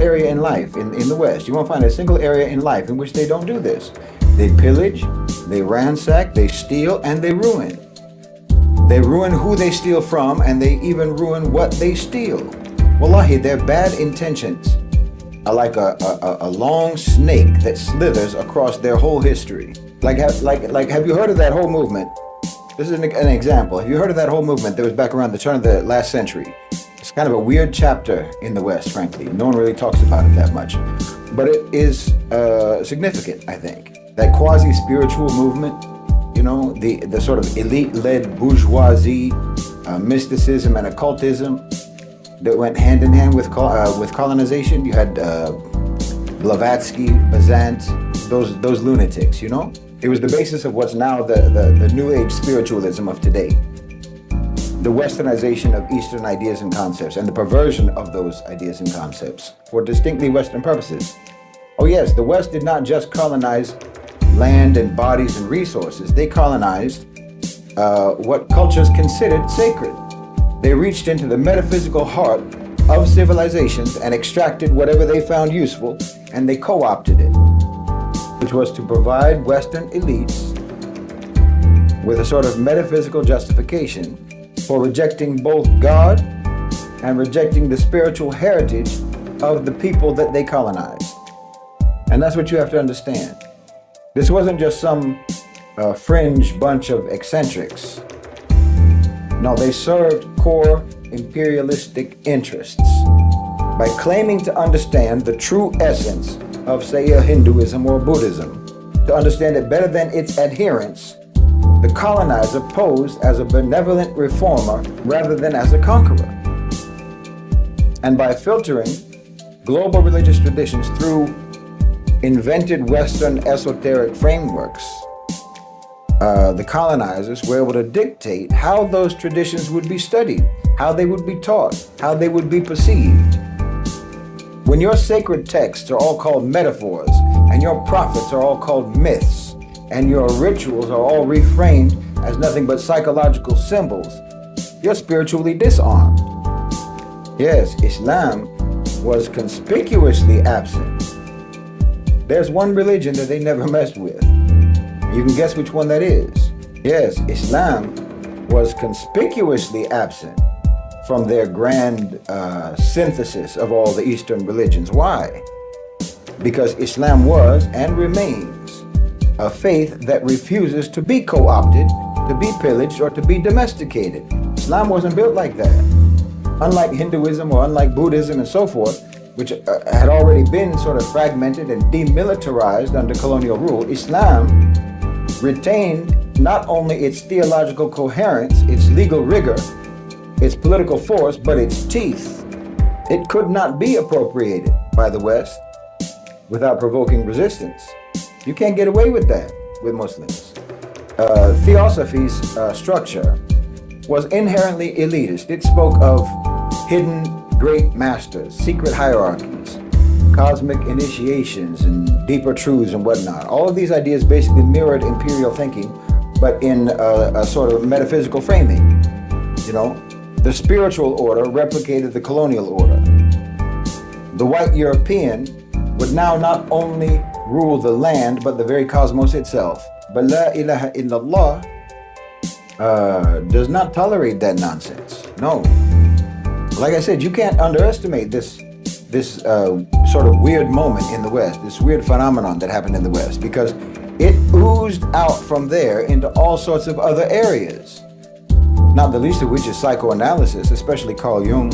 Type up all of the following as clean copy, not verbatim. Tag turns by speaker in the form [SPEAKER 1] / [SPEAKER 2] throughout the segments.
[SPEAKER 1] area in life in the West. You won't find a single area in life in which they don't do this. They pillage, they ransack, they steal, and they ruin. They ruin who they steal from, and they even ruin what they steal. Wallahi, their bad intentions are like a long snake that slithers across their whole history. Like, have you heard of that whole movement? This is an example. Have you heard of that whole movement that was back around the turn of the last century? It's kind of a weird chapter in the West, frankly. No one really talks about it that much. But it is significant, I think. That quasi-spiritual movement, you know, the sort of elite-led bourgeoisie, mysticism and occultism that went hand in hand with colonization. You had Blavatsky, Bazant, those lunatics, you know? It was the basis of what's now the New Age spiritualism of today. The westernization of Eastern ideas and concepts, and the perversion of those ideas and concepts for distinctly Western purposes. Oh yes, the West did not just colonize land and bodies and resources. They colonized what cultures considered sacred. They reached into the metaphysical heart of civilizations and extracted whatever they found useful, and they co-opted it, which was to provide Western elites with a sort of metaphysical justification for rejecting both God and rejecting the spiritual heritage of the people that they colonized. And that's what you have to understand. This wasn't just some fringe bunch of eccentrics. No, they served core imperialistic interests by claiming to understand the true essence of, say, a Hinduism or Buddhism. To understand it better than its adherents, the colonizer posed as a benevolent reformer rather than as a conqueror. And by filtering global religious traditions through invented Western esoteric frameworks, the colonizers were able to dictate how those traditions would be studied, how they would be taught, how they would be perceived. When your sacred texts are all called metaphors, and your prophets are all called myths, and your rituals are all reframed as nothing but psychological symbols, you're spiritually disarmed. Yes, Islam was conspicuously absent. There's one religion that they never messed with. You can guess which one that is. Yes, Islam was conspicuously absent from their grand synthesis of all the Eastern religions. Why? Because Islam was and remains a faith that refuses to be co-opted, to be pillaged, or to be domesticated. Islam wasn't built like that. Unlike Hinduism or unlike Buddhism and so forth, which had already been sort of fragmented and demilitarized under colonial rule, Islam retained not only its theological coherence, its legal rigor, its political force, but its teeth. It could not be appropriated by the West without provoking resistance. You can't get away with that with Muslims. Theosophy's structure was inherently elitist. It spoke of hidden great masters, secret hierarchies, cosmic initiations, and deeper truths and whatnot. All of these ideas basically mirrored imperial thinking, but in a sort of metaphysical framing. You know, the spiritual order replicated the colonial order. The white European would now not only rule the land, but the very cosmos itself. But La ilaha illallah does not tolerate that nonsense. No. Like I said, you can't underestimate this sort of weird moment in the West, this weird phenomenon that happened in the West, because it oozed out from there into all sorts of other areas, not the least of which is psychoanalysis, especially Carl Jung.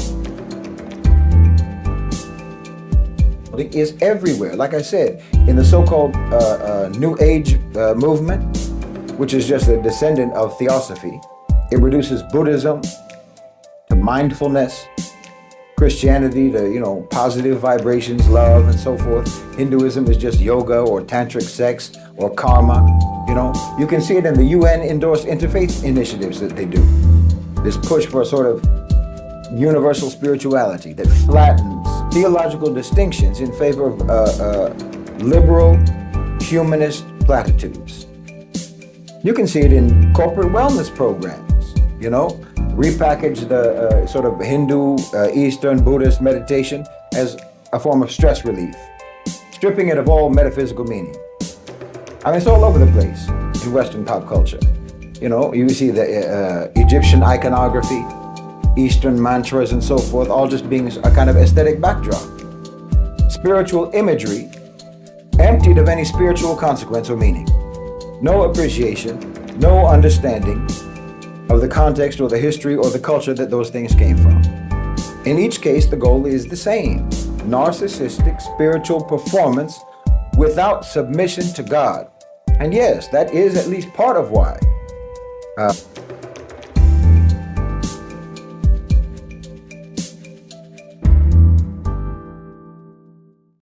[SPEAKER 1] It is everywhere. Like I said, in the so-called New Age movement, which is just a descendant of Theosophy, it reduces Buddhism to mindfulness, Christianity to, you know, positive vibrations, love, and so forth. Hinduism is just yoga or tantric sex or karma. You know, you can see it in the UN-endorsed interfaith initiatives that they do. This push for a sort of universal spirituality that flattens theological distinctions in favor of liberal humanist platitudes. You can see it in corporate wellness programs, you know, repackage the sort of Hindu, Eastern, Buddhist meditation as a form of stress relief, stripping it of all metaphysical meaning. I mean, it's all over the place in Western pop culture. You know, you see the Egyptian iconography, Eastern mantras and so forth, all just being a kind of aesthetic backdrop. Spiritual imagery emptied of any spiritual consequence or meaning. No appreciation, no understanding of the context or the history or the culture that those things came from. In each case, the goal is the same: narcissistic spiritual performance without submission to God. And yes, that is at least part of why